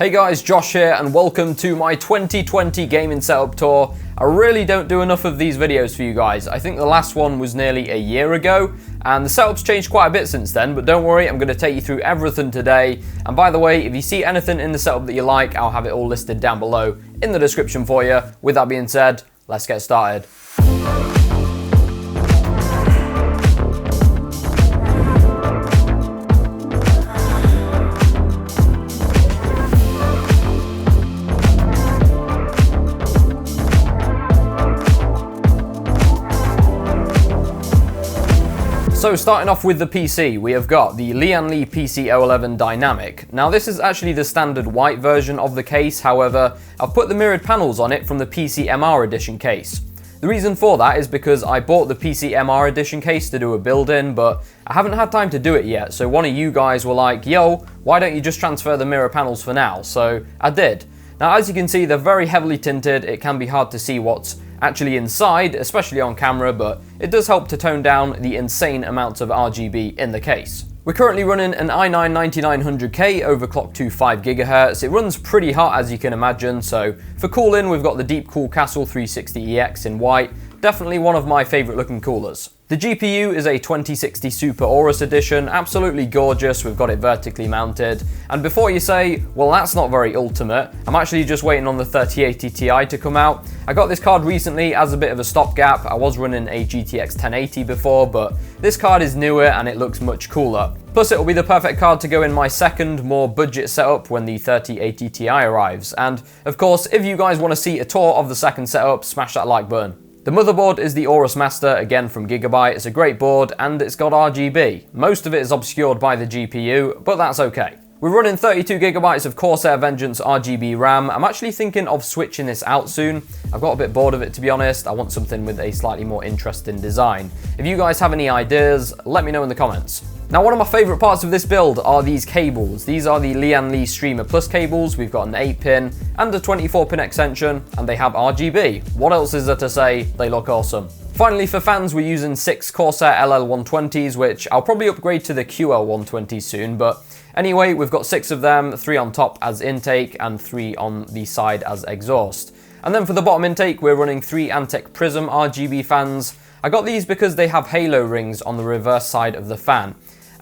Hey guys, Josh here and welcome to my 2020 gaming setup tour. I really don't do enough of these videos for you guys. I think the last one was nearly a year ago and the setup's changed quite a bit since then, but don't worry, I'm going to take you through everything today. And by the way, if you see anything in the setup that you like, I'll have it all listed down below in the description for you. With that being said, let's get started. So starting off with the PC, we have got the Lian Li PC011 Dynamic. Now this is actually the standard white version of the case, however, I've put the mirrored panels on it from the PCMR edition case. The reason for that is because I bought the PCMR edition case to do a build-in, but I haven't had time to do it yet, so one of you guys were like, yo, why don't you just transfer the mirror panels for now? So I did. Now as you can see, they're very heavily tinted. It can be hard to see what's actually inside, especially on camera, but it does help to tone down the insane amounts of RGB in the case. We're currently running an i9-9900K overclocked to 5 GHz. It runs pretty hot as you can imagine, so for cooling we've got the Deepcool Castle 360EX in white, definitely one of my favourite looking coolers. The GPU is a 2060 Super Aorus edition, absolutely gorgeous, we've got it vertically mounted. And before you say, well that's not very ultimate, I'm actually just waiting on the 3080 Ti to come out. I got this card recently as a bit of a stopgap. I was running a GTX 1080 before, but this card is newer and it looks much cooler. Plus it'll be the perfect card to go in my second, more budget setup when the 3080 Ti arrives. And of course, if you guys want to see a tour of the second setup, smash that like button. The motherboard is the Aorus Master, again from Gigabyte. It's a great board and it's got RGB. Most of it is obscured by the GPU, but that's okay. We're running 32 GB of Corsair Vengeance RGB RAM. I'm actually thinking of switching this out soon. I've got a bit bored of it, to be honest. I want something with a slightly more interesting design. If you guys have any ideas, let me know in the comments. Now, one of my favourite parts of this build are these cables. These are the Lian Li Streamer Plus cables. We've got an 8-pin and a 24-pin extension, and they have RGB. What else is there to say? They look awesome. Finally, for fans, we're using 6 Corsair LL120s, which I'll probably upgrade to the QL120 soon, but anyway, we've got 6 of them, 3 on top as intake and 3 on the side as exhaust. And then for the bottom intake, we're running 3 Antec Prism RGB fans. I got these because they have halo rings on the reverse side of the fan,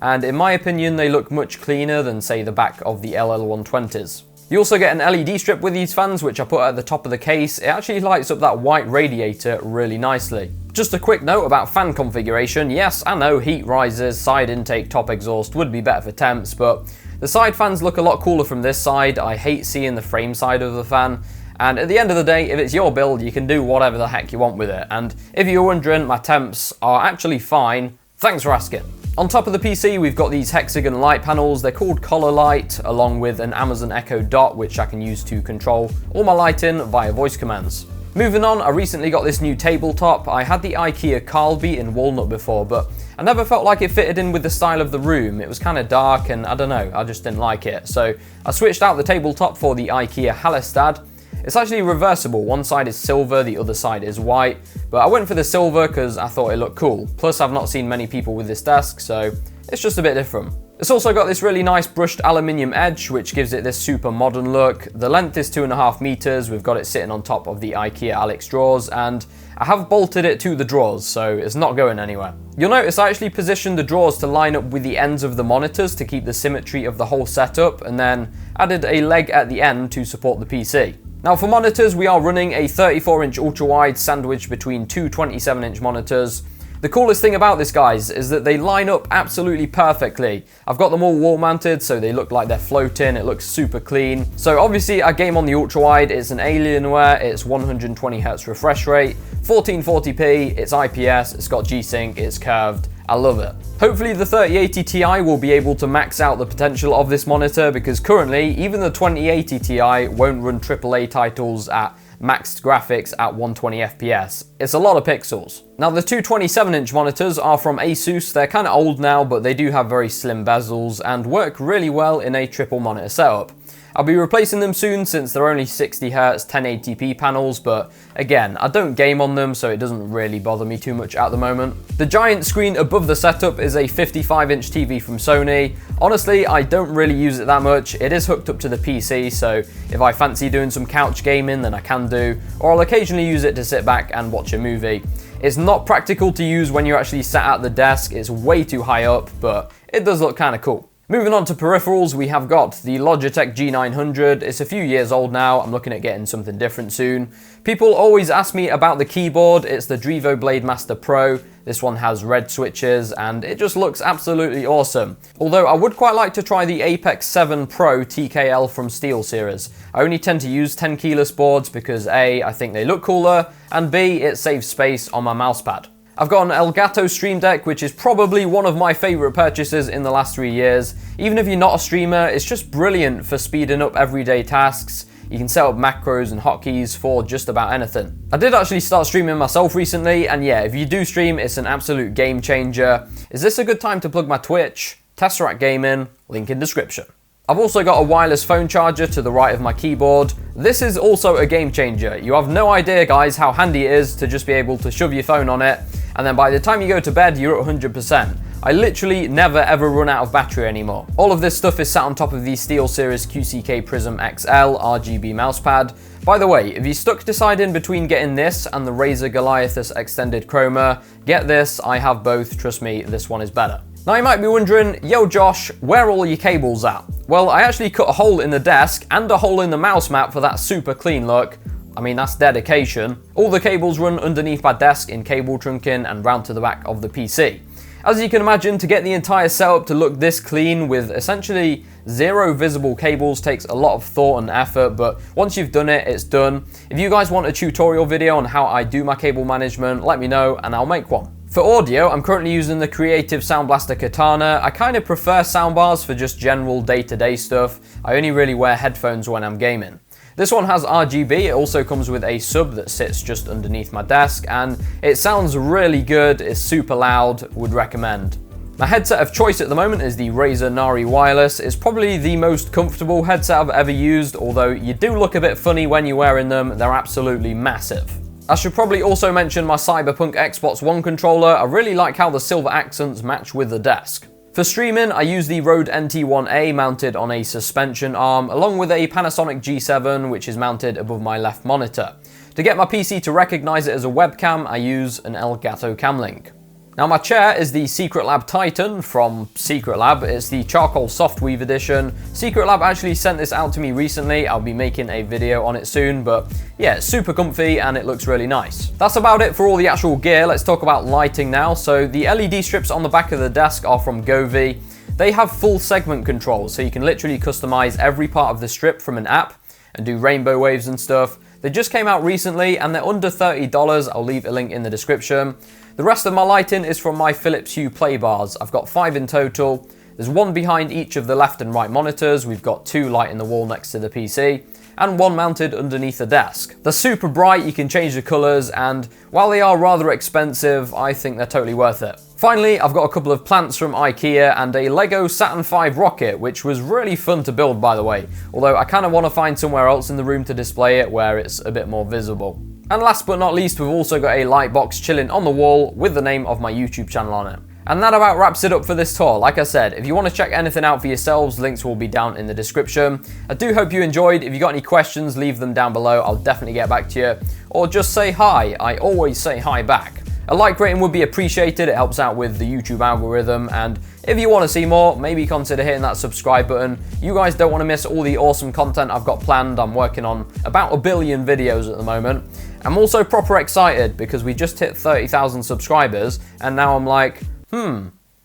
and in my opinion, they look much cleaner than, say, the back of the LL120s. You also get an LED strip with these fans, which I put at the top of the case. It actually lights up that white radiator really nicely. Just a quick note about fan configuration. Yes, I know heat rises, side intake, top exhaust would be better for temps, but the side fans look a lot cooler from this side. I hate seeing the frame side of the fan. And at the end of the day, if it's your build, you can do whatever the heck you want with it. And if you're wondering, my temps are actually fine. Thanks for asking. On top of the PC, we've got these hexagon light panels. They're called Color Light, along with an Amazon Echo Dot, which I can use to control all my lighting via voice commands. Moving on, I recently got this new tabletop. I had the IKEA Carlby in walnut before, but I never felt like it fitted in with the style of the room. It was kind of dark and I don't know, I just didn't like it. So I switched out the tabletop for the IKEA Hallestad. It's actually reversible. One side is silver, the other side is white, but I went for the silver because I thought it looked cool. Plus I've not seen many people with this desk, so it's just a bit different. It's also got this really nice brushed aluminium edge, which gives it this super modern look. The length is 2.5 meters. We've got it sitting on top of the IKEA Alex drawers, and I have bolted it to the drawers, so it's not going anywhere. You'll notice I actually positioned the drawers to line up with the ends of the monitors to keep the symmetry of the whole setup, and then added a leg at the end to support the PC. Now for monitors, we are running a 34-inch ultra-wide sandwiched between two 27-inch monitors. The coolest thing about this, guys, is that they line up absolutely perfectly. I've got them all wall mounted, so they look like they're floating. It looks super clean. So obviously I game on the ultra-wide. It's an Alienware, it's 120Hz refresh rate, 1440p, it's IPS, it's got G-Sync, it's curved. I love it. Hopefully the 3080 Ti will be able to max out the potential of this monitor, because currently even the 2080 Ti won't run AAA titles at maxed graphics at 120 FPS. It's a lot of pixels. Now the two 27-inch monitors are from Asus. They're kind of old now, but they do have very slim bezels and work really well in a triple monitor setup. I'll be replacing them soon since they're only 60Hz 1080p panels, but again, I don't game on them, so it doesn't really bother me too much at the moment. The giant screen above the setup is a 55-inch TV from Sony. Honestly, I don't really use it that much. It is hooked up to the PC, so if I fancy doing some couch gaming, then I can do, or I'll occasionally use it to sit back and watch a movie. It's not practical to use when you're actually sat at the desk, it's way too high up, but it does look kind of cool. Moving on to peripherals, we have got the Logitech G900. It's a few years old now, I'm looking at getting something different soon. People always ask me about the keyboard. It's the Drivo Blademaster Pro. This one has red switches and it just looks absolutely awesome. Although I would quite like to try the Apex 7 Pro TKL from SteelSeries. I only tend to use 10 keyless boards because A, I think they look cooler, and B, it saves space on my mousepad. I've got an Elgato Stream Deck, which is probably one of my favourite purchases in the last 3 years. Even if you're not a streamer, it's just brilliant for speeding up everyday tasks. You can set up macros and hotkeys for just about anything. I did actually start streaming myself recently, and yeah, if you do stream, it's an absolute game changer. Is this a good time to plug my Twitch? Tesseract Gaming, link in description. I've also got a wireless phone charger to the right of my keyboard. This is also a game changer. You have no idea, guys, how handy it is to just be able to shove your phone on it, and then by the time you go to bed, you're at 100%. I literally never ever run out of battery anymore. All of this stuff is sat on top of the SteelSeries QCK Prism XL RGB mousepad. By the way, if you're stuck deciding between getting this and the Razer Goliathus Extended Chroma, get this, I have both, trust me, this one is better. Now you might be wondering, yo Josh, where are all your cables at? Well, I actually cut a hole in the desk and a hole in the mouse mat for that super clean look. I mean, that's dedication. All the cables run underneath my desk in cable trunking and round to the back of the PC. As you can imagine, to get the entire setup to look this clean with essentially zero visible cables takes a lot of thought and effort, but once you've done it, it's done. If you guys want a tutorial video on how I do my cable management, let me know and I'll make one. For audio, I'm currently using the Creative Sound Blaster Katana. I kind of prefer soundbars for just general day-to-day stuff. I only really wear headphones when I'm gaming. This one has RGB, it also comes with a sub that sits just underneath my desk, and it sounds really good, it's super loud, would recommend. My headset of choice at the moment is the Razer Nari Wireless. It's probably the most comfortable headset I've ever used, although you do look a bit funny when you're wearing them, they're absolutely massive. I should probably also mention my Cyberpunk Xbox One controller. I really like how the silver accents match with the desk. For streaming, I use the Rode NT1A mounted on a suspension arm, along with a Panasonic G7 which is mounted above my left monitor. To get my PC to recognise it as a webcam, I use an Elgato Camlink. Now my chair is the Secretlab Titan from Secretlab. It's the charcoal soft weave edition. Secretlab actually sent this out to me recently. I'll be making a video on it soon, but yeah, it's super comfy and it looks really nice. That's about it for all the actual gear. Let's talk about lighting now. So the LED strips on the back of the desk are from Govee. They have full segment control, so you can literally customize every part of the strip from an app and do rainbow waves and stuff. They just came out recently and they're under $30. I'll leave a link in the description. The rest of my lighting is from my Philips Hue play bars. I've got 5 in total. There's one behind each of the left and right monitors. We've got 2 lighting the wall next to the PC and 1 mounted underneath the desk. They're super bright, you can change the colours, and while they are rather expensive, I think they're totally worth it. Finally, I've got a couple of plants from IKEA and a Lego Saturn V rocket, which was really fun to build, by the way, although I kind of want to find somewhere else in the room to display it where it's a bit more visible. And last but not least, we've also got a light box chilling on the wall with the name of my YouTube channel on it. And that about wraps it up for this tour. Like I said, if you want to check anything out for yourselves, links will be down in the description. I do hope you enjoyed. If you got any questions, leave them down below. I'll definitely get back to you. Or just say hi. I always say hi back. A like rating would be appreciated. It helps out with the YouTube algorithm. And if you want to see more, maybe consider hitting that subscribe button. You guys don't want to miss all the awesome content I've got planned. I'm working on about 1 billion videos at the moment. I'm also proper excited because we just hit 30,000 subscribers and now I'm like,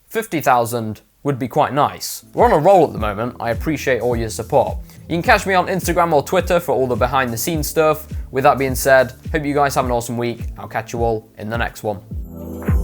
50,000 would be quite nice. We're on a roll at the moment. I appreciate all your support. You can catch me on Instagram or Twitter for all the behind the scenes stuff. With that being said, hope you guys have an awesome week. I'll catch you all in the next one.